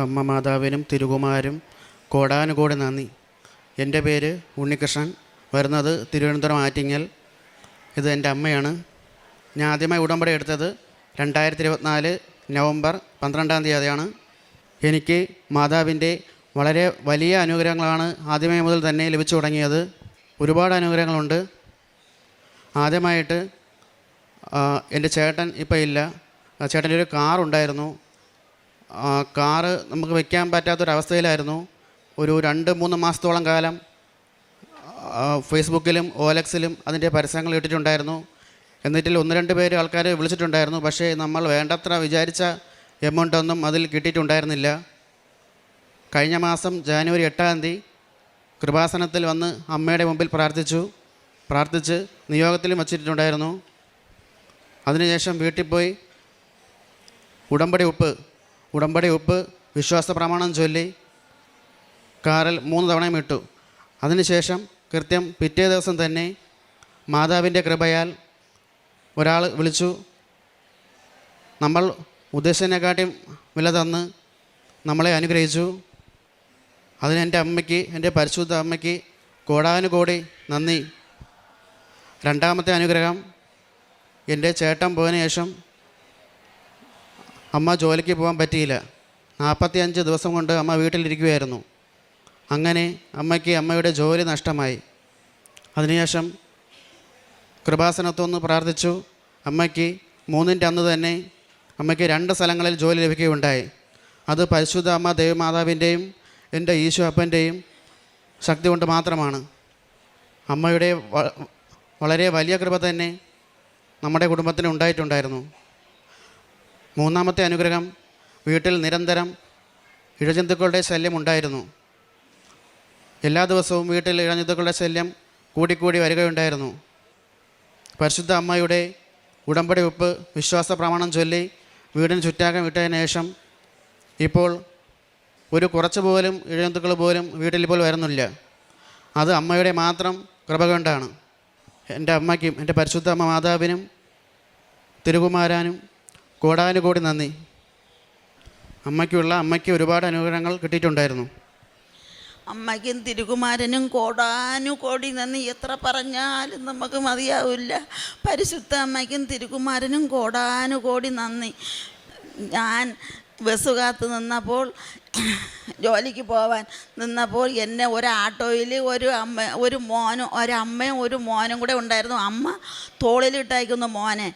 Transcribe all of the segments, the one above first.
അമ്മ മാതാവിനും തിരുകുമാരും കോടാനുകോടി നന്ദി. എൻ്റെ പേര് ഉണ്ണികൃഷ്ണൻ, വരുന്നത് തിരുവനന്തപുരം ആറ്റിങ്ങൽ. ഇത് എൻ്റെ അമ്മയാണ്. ഞാൻ ആദ്യമായി ഉടമ്പടി എടുത്തത് 2024 നവംബർ 12-ാം തീയതിയാണ്. എനിക്ക് മാതാവിൻ്റെ വളരെ വലിയ അനുഗ്രഹങ്ങളാണ് ആദ്യമേ മുതൽ തന്നെ ലഭിച്ചു തുടങ്ങിയത്. ഒരുപാട് അനുഗ്രഹങ്ങളുണ്ട്. ആദ്യമായിട്ട് എൻ്റെ ചേട്ടൻ ഇപ്പോൾ ഇല്ല. ചേട്ടൻ്റെ ഒരു കാറുണ്ടായിരുന്നു. കാറ് നമുക്ക് വയ്ക്കാൻ പറ്റാത്തൊരവസ്ഥയിലായിരുന്നു. ഒരു 2-3 മാസത്തോളം കാലം ഫേസ്ബുക്കിലും OLXിലും അതിൻ്റെ പരസ്യങ്ങൾ ഇട്ടിട്ടുണ്ടായിരുന്നു. എന്നിട്ടിൽ 1-2 പേര് ആൾക്കാർ വിളിച്ചിട്ടുണ്ടായിരുന്നു. പക്ഷേ നമ്മൾ വേണ്ടത്ര വിചാരിച്ച എമൗണ്ടൊന്നും അതിൽ കിട്ടിയിട്ടുണ്ടായിരുന്നില്ല. കഴിഞ്ഞ മാസം ജാനുവരി 8-ാം തീയതി കൃപാസനത്തിൽ വന്ന് അമ്മയുടെ മുമ്പിൽ പ്രാർത്ഥിച്ച് നിയോഗത്തിലും വച്ചിട്ടുണ്ടായിരുന്നു. അതിനുശേഷം വീട്ടിൽ പോയി ഉടമ്പടി ഉപ്പ് വിശ്വാസ പ്രമാണം ചൊല്ലി കാറിൽ 3 തവണയും ഇട്ടു. അതിനുശേഷം കൃത്യം പിറ്റേ ദിവസം തന്നെ മാതാവിൻ്റെ കൃപയാൽ ഒരാൾ വിളിച്ചു. നമ്മൾ ഉദ്ദേശിച്ചതിനെക്കാട്ടിയും വില തന്ന് നമ്മളെ അനുഗ്രഹിച്ചു. അതിന് എൻ്റെ പരിശുദ്ധ അമ്മയ്ക്ക് കോടാനുകോടി നന്ദി. രണ്ടാമത്തെ അനുഗ്രഹം, എൻ്റെ ചേട്ടൻ പോയതിനു ശേഷം അമ്മ ജോലിക്ക് പോകാൻ പറ്റിയില്ല. 45 ദിവസം കൊണ്ട് അമ്മ വീട്ടിലിരിക്കുകയായിരുന്നു. അങ്ങനെ അമ്മയുടെ ജോലി നഷ്ടമായി. അതിനുശേഷം കൃപാസനത്തൊന്ന് പ്രാർത്ഥിച്ചു. അമ്മയ്ക്ക് 3-ൻ്റെ അന്ന് തന്നെ അമ്മയ്ക്ക് 2 സ്ഥലങ്ങളിൽ ജോലി ലഭിക്കുകയുണ്ടായി. അത് പരിശുദ്ധ അമ്മ ദേവമാതാവിൻ്റെയും എൻ്റെ ഈശോ അപ്പൻ്റെയും ശക്തി കൊണ്ട് മാത്രമാണ്. അമ്മയുടെ വളരെ വലിയ കൃപ തന്നെ നമ്മുടെ കുടുംബത്തിന് ഉണ്ടായിട്ടുണ്ടായിരുന്നു. മൂന്നാമത്തെ അനുഗ്രഹം, വീട്ടിൽ നിരന്തരം ഇഴജന്തുക്കളുടെ ശല്യം ഉണ്ടായിരുന്നു. എല്ലാ ദിവസവും വീട്ടിൽ ഇഴജന്തുക്കളുടെ ശല്യം കൂടിക്കൂടി വരികയുണ്ടായിരുന്നു. പരിശുദ്ധ അമ്മയുടെ ഉടമ്പടി ഉപ്പ് വിശ്വാസ പ്രമാണം ചൊല്ലി വീടിന് ചുറ്റാകം ഇട്ടതിന് ശേഷം ഇപ്പോൾ ഒരു കുറച്ച് പോലും ഇഴജന്തുക്കൾ പോലും വീട്ടിൽ ഇപ്പോൾ വരുന്നില്ല. അത് അമ്മയുടെ മാത്രം കൃപ കൊണ്ടാണ്. എൻ്റെ അമ്മയ്ക്കും എൻ്റെ പരിശുദ്ധ അമ്മ മാതാവിനും തിരുകുമാരാനും കോടാനുകോടി നന്ദി. അമ്മയ്ക്ക് ഒരുപാട് അനുഗ്രഹങ്ങൾ കിട്ടിയിട്ടുണ്ടായിരുന്നു. അമ്മയ്ക്കും തിരുകുമാരനും കോടാനുകോടി നന്ദി. എത്ര പറഞ്ഞാലും നമുക്ക് മതിയാവില്ല. പരിശുദ്ധ അമ്മയ്ക്കും തിരുകുമാരനും കോടാനുകോടി നന്ദി. ഞാൻ ബസ് കാത്ത് നിന്നപ്പോൾ, ജോലിക്ക് പോവാൻ നിന്നപ്പോൾ എന്നെ ഒരാട്ടോയിൽ ഒരമ്മയും ഒരു മോനും കൂടെ ഉണ്ടായിരുന്നു. അമ്മ തോളിലിട്ടയക്കുന്നു മോനെ.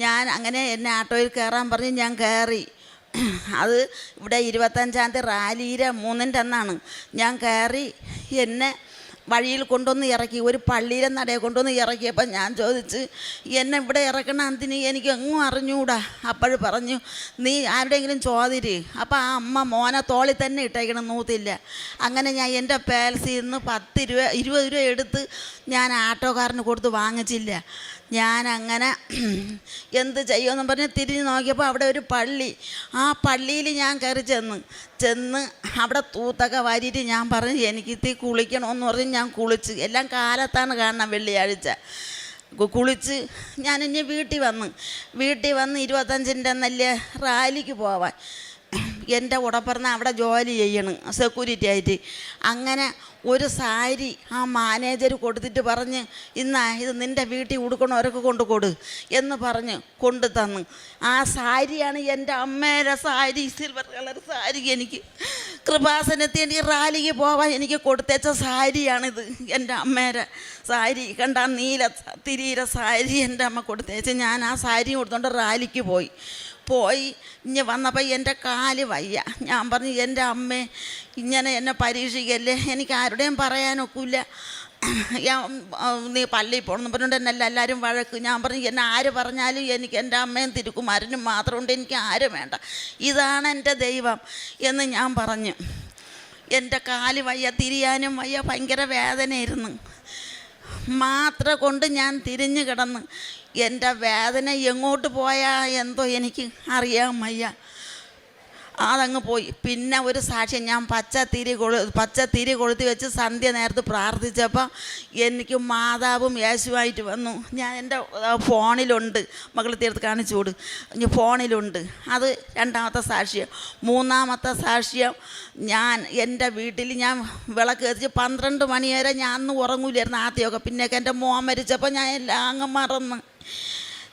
ഞാൻ അങ്ങനെ എന്നെ ആട്ടോയിൽ കയറാൻ പറഞ്ഞ് ഞാൻ കയറി. അത് ഇവിടെ 25-ാം തീയതി റാലിയിലെ 3-ൻ്റെ അന്നാണ്. ഞാൻ കയറി. എന്നെ വഴിയിൽ കൊണ്ടുവന്ന് ഇറക്കി, ഒരു പള്ളിയിലെ നടയെ കൊണ്ടുവന്ന് ഇറക്കിയപ്പോൾ ഞാൻ ചോദിച്ച്, എന്നെ ഇവിടെ ഇറക്കണം എന്തിന്, എനിക്ക് എങ്ങും അറിഞ്ഞൂടാ. അപ്പോൾ പറഞ്ഞു, നീ ആരുടെയെങ്കിലും ചോദിര്. അപ്പോൾ ആ അമ്മ മോനെ തോളിൽ തന്നെ ഇട്ടേക്കണം, നൂത്തില്ല. അങ്ങനെ ഞാൻ എൻ്റെ പേൽസിൽ നിന്ന് 10 രൂപ 20 രൂപ എടുത്ത് ഞാൻ ആട്ടോക്കാരന് കൊടുത്ത് വാങ്ങിച്ചില്ല. ഞാനങ്ങനെ എന്ത് ചെയ്യുമെന്നും പറഞ്ഞ് തിരിഞ്ഞ് നോക്കിയപ്പോൾ അവിടെ ഒരു പള്ളി. ആ പള്ളിയിൽ ഞാൻ കയറി ചെന്ന് അവിടെ തൂത്തൊക്കെ വാരിയിട്ട് ഞാൻ പറഞ്ഞു, എനിക്കിത്തി കുളിക്കണമെന്ന് പറഞ്ഞ് ഞാൻ കുളിച്ച്. എല്ലാം കാലത്താണ് കാണണം, വെള്ളിയാഴ്ച. കുളിച്ച് ഞാൻ ഇനി വീട്ടിൽ വന്ന് 25-ൻ്റെ അന്നല്ലേ റാലിക്ക് പോവാൻ. എൻ്റെ ഉടപ്പറന്ന് അവിടെ ജോലി ചെയ്യണം സെക്യൂരിറ്റി ആയിട്ട്. അങ്ങനെ ഒരു സാരി ആ മാനേജർ കൊടുത്തിട്ട് പറഞ്ഞ്, ഇത് നിൻ്റെ വീട്ടിൽ ഉടുക്കണവരൊക്കെ കൊണ്ടു എന്ന് പറഞ്ഞ് കൊണ്ടു തന്ന്. ആ സാരിയാണ് എൻ്റെ അമ്മയുടെ സാരി, സിൽവർ കളർ സാരി. എനിക്ക് കൃപാസനത്തിൽ എനിക്ക് റാലിക്ക് പോവാൻ എനിക്ക് കൊടുത്തേച്ച സാരിയാണിത്. എൻ്റെ അമ്മയുടെ സാരി കണ്ട, നീല തിരിയിലെ സാരി എൻ്റെ അമ്മ കൊടുത്തേച്ച്. ഞാൻ ആ സാരി കൊടുത്തോണ്ട് റാലിക്ക് പോയി ഇങ്ങനെ വന്നപ്പോൾ എൻ്റെ കാല് വയ്യ. ഞാൻ പറഞ്ഞു, എൻ്റെ അമ്മേ ഇങ്ങനെ എന്നെ പരീക്ഷിക്കല്ലേ, എനിക്ക് ആരുടെയും പറയാനൊക്കില്ല. നീ പള്ളിയിൽ പോകണമെന്ന് പറഞ്ഞുകൊണ്ട് എന്നല്ല എല്ലാവരും വഴക്ക്. ഞാൻ പറഞ്ഞു, എന്നെ ആര് പറഞ്ഞാലും എനിക്ക് എൻ്റെ അമ്മയും തിരുക്കുമാരനും മാത്രമുണ്ട്, എനിക്ക് ആരും വേണ്ട, ഇതാണ് എൻ്റെ ദൈവം എന്ന് ഞാൻ പറഞ്ഞു. എൻ്റെ കാല് വയ്യ, തിരിയാനും വയ്യ, ഭയങ്കര വേദനയായിരുന്നു. മാത്ര കൊണ്ട് ഞാൻ തിരിഞ്ഞു കിടന്ന്. എൻ്റെ വേദന എങ്ങോട്ട് പോയാൽ എന്തോ എനിക്ക് അറിയാൻ വയ്യ. അതങ്ങ് പോയി. പിന്നെ ഒരു സാക്ഷ്യം, ഞാൻ പച്ചത്തിരി കൊളുത്തി വെച്ച് സന്ധ്യ നേരത്ത് പ്രാർത്ഥിച്ചപ്പോൾ എനിക്ക് മാതാവും യേശുവായിട്ട് വന്നു. ഞാൻ എൻ്റെ ഫോണിലുണ്ട്, മകൾ തീർത്ത് കാണിച്ചു കൊടു, ഫോണിലുണ്ട്. അത് രണ്ടാമത്തെ സാക്ഷ്യം. മൂന്നാമത്തെ സാക്ഷ്യം, ഞാൻ എൻ്റെ വീട്ടിൽ ഞാൻ വിളക്ക് കത്തിച്ച് 12 മണി വരെ ഞാൻ അന്ന് ഉറങ്ങൂലായിരുന്നു ആദ്യമൊക്കെ. പിന്നെയൊക്കെ എൻ്റെ മോൻ മരിച്ചപ്പോൾ ഞാൻ എല്ലാം അങ്ങ് മറന്ന്.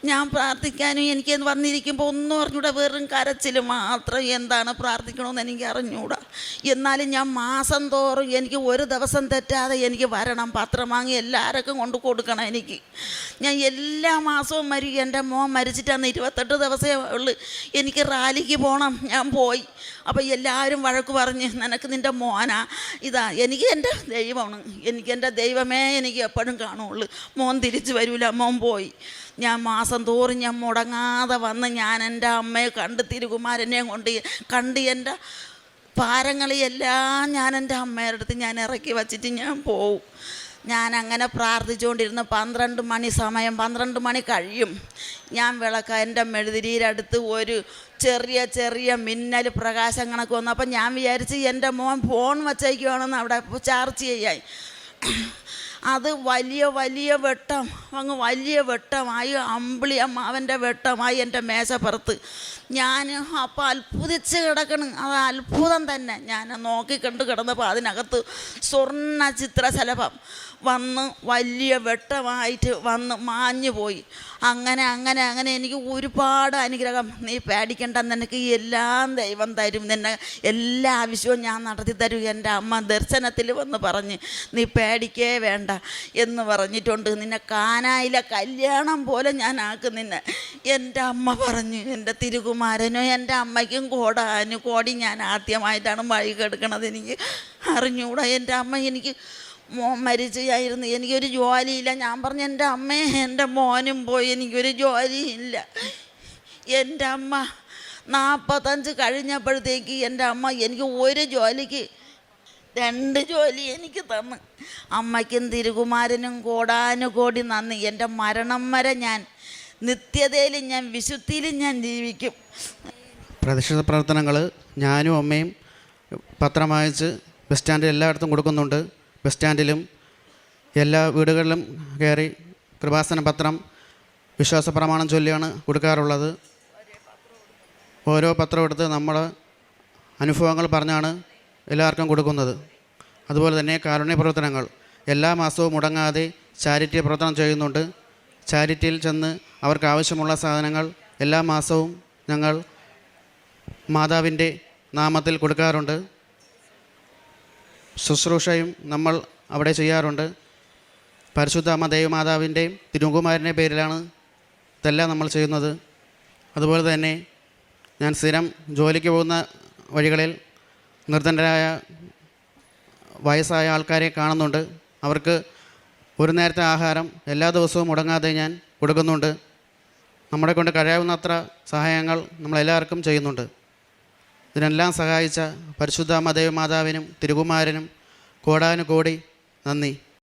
ഞാൻ പ്രാർത്ഥിക്കാനും എനിക്ക് വന്നിരിക്കുമ്പോൾ ഒന്നും അറിഞ്ഞൂടാ, വെറും കരച്ചിൽ മാത്രം. എന്താണ് പ്രാർത്ഥിക്കണമെന്ന് എനിക്ക് അറിഞ്ഞൂടാ. എന്നാലും ഞാൻ മാസം തോറും എനിക്ക് ഒരു ദിവസം തെറ്റാതെ എനിക്ക് വരണം, പത്രം വാങ്ങി എല്ലാവർക്കും കൊണ്ട് കൊടുക്കണം. എനിക്ക് ഞാൻ എല്ലാ മാസവും എൻ്റെ മോൻ മരിച്ചിട്ടാണ് 28 ദിവസമേ ഉള്ളു. എനിക്ക് റാലിക്ക് പോകണം. ഞാൻ പോയി. അപ്പോൾ എല്ലാവരും വഴക്ക് പറഞ്ഞ്, നിനക്ക് നിൻ്റെ മോനാ ഇതാ. എനിക്ക് എൻ്റെ ദൈവമാണ്, എനിക്ക് എൻ്റെ ദൈവമേ എനിക്ക് എപ്പോഴും കാണുള്ളൂ. മോൻ തിരിച്ചു വരില്ല. മോൻ പോയി. ഞാൻ മാസം തോറും ഞാൻ മുടങ്ങാതെ വന്ന് ഞാൻ എൻ്റെ അമ്മയെ കണ്ട് തിരുകുമാരനെയും കണ്ട് എൻ്റെ ഭാരങ്ങളെല്ലാം ഞാൻ എൻ്റെ അമ്മയുടെ അടുത്ത് ഞാൻ ഇറക്കി വച്ചിട്ട് ഞാൻ പോവും. ഞാൻ അങ്ങനെ പ്രാർത്ഥിച്ചുകൊണ്ടിരുന്ന് 12 മണി സമയം, 12 മണി കഴിയും. ഞാൻ എൻ്റെ മെഴുതിരിയിലടുത്ത് ഒരു ചെറിയ മിന്നൽ പ്രകാശം കണക്ക് വന്നു. അപ്പം ഞാൻ വിചാരിച്ച് എൻ്റെ മോൻ ഫോൺ വച്ചേക്കുവാണെന്ന് അവിടെ ചാർജ് ചെയ്യാൻ. അത് വലിയ വെട്ടം, അങ്ങ് വലിയ വെട്ടമായി, അമ്പിളി അമ്മാവൻ്റെ വെട്ടമായി എൻ്റെ മേശപ്പുറത്ത്. ഞാൻ അപ്പോൾ അത്ഭുതിച്ച് കിടക്കണം. അത് അത്ഭുതം തന്നെ. ഞാൻ നോക്കിക്കണ്ട് കിടന്നപ്പോൾ അതിനകത്ത് സ്വർണ്ണ ചിത്രശലഭം വന്ന് വലിയ വെട്ടമായിട്ട് വന്ന് മാഞ്ഞു പോയി. അങ്ങനെ എനിക്ക് ഒരുപാട് അനുഗ്രഹം. നീ പേടിക്കണ്ട, നിനക്ക് എല്ലാം ദൈവം തരും, നിന്നെ എല്ലാ ആവശ്യവും ഞാൻ നടത്തി തരും. എൻ്റെ അമ്മ ദർശനത്തിൽ വന്ന് പറഞ്ഞ്, നീ പേടിക്കേ വേണ്ട എന്ന് പറഞ്ഞിട്ടുണ്ട്. നിന്നെ കാനായിലെ കല്യാണം പോലെ ഞാൻ ആക്കും നിന്നെ. എൻ്റെ അമ്മ പറഞ്ഞു. എൻ്റെ തിരുകുമാരനും എൻ്റെ അമ്മയ്ക്കും കോടി ഞാൻ ആദ്യമായിട്ടാണ് വഴി കെടുക്കണത്. എനിക്ക് അറിഞ്ഞൂടാ. എൻ്റെ അമ്മ എനിക്ക് മോൻ മരിച്ചായിരുന്നു, എനിക്കൊരു ജോലിയില്ല. ഞാൻ പറഞ്ഞു, എൻ്റെ അമ്മയെ എൻ്റെ മോനും പോയി, എനിക്കൊരു ജോലിയില്ല. എൻ്റെ അമ്മ 45 കഴിഞ്ഞപ്പോഴത്തേക്ക് എൻ്റെ അമ്മ എനിക്ക് ഒരു ജോലിക്ക് 2 ജോലി എനിക്ക് തന്നു. അമ്മയ്ക്കും തിരുകുമാരനും കോടാനുകോടി നന്ദി. എൻ്റെ മരണം വരെ ഞാൻ നിത്യതയിലും ഞാൻ വിശുദ്ധിയിലും ഞാൻ ജീവിക്കും. പ്രതിഷ്ഠിത പ്രവർത്തനങ്ങൾ ഞാനും അമ്മയും പത്രം വായിച്ച് ബസ് സ്റ്റാൻഡിൽ എല്ലായിടത്തും കൊടുക്കുന്നുണ്ട്. ബസ് സ്റ്റാൻഡിലും എല്ലാ വീടുകളിലും കയറി കൃപാസന പത്രം വിശ്വാസ പ്രമാണം ചൊല്ലിയാണ് കൊടുക്കാറുള്ളത്. ഓരോ പത്രം എടുത്ത് നമ്മൾ അനുഭവങ്ങൾ പറഞ്ഞാണ് എല്ലാവർക്കും കൊടുക്കുന്നത്. അതുപോലെ തന്നെ കാരുണ്യ പ്രവർത്തനങ്ങൾ എല്ലാ മാസവും മുടങ്ങാതെ ചാരിറ്റി പ്രവർത്തനം ചെയ്യുന്നുണ്ട്. ചാരിറ്റിയിൽ ചെന്ന് അവർക്ക് ആവശ്യമുള്ള സാധനങ്ങൾ എല്ലാ മാസവും ഞങ്ങൾ മാതാവിൻ്റെ നാമത്തിൽ കൊടുക്കാറുണ്ട്. ശുശ്രൂഷയും നമ്മൾ അവിടെ ചെയ്യാറുണ്ട്. പരിശുദ്ധ അമ്മ ദേവമാതാവിൻ്റെയും തിരുകുമാരൻ്റെ പേരിലാണ് ഇതെല്ലാം നമ്മൾ ചെയ്യുന്നത്. അതുപോലെ തന്നെ ഞാൻ സ്ഥിരം ജോലിക്ക് പോകുന്ന വഴികളിൽ നിർധനരായ വയസ്സായ ആൾക്കാരെ കാണുന്നുണ്ട്. അവർക്ക് ഒരു നേരത്തെ ആഹാരം എല്ലാ ദിവസവും മുടങ്ങാതെ ഞാൻ കൊടുക്കുന്നുണ്ട്. നമ്മളെ കൊണ്ട് കഴിയാവുന്നത്ര സഹായങ്ങൾ നമ്മളെല്ലാവർക്കും ചെയ്യുന്നുണ്ട്. ഇതിനെല്ലാം സഹായിച്ച പരിശുദ്ധ അമ്മ ദേവമാതാവിനും തിരുകുമാരനും കോടാനുകോടി നന്ദി.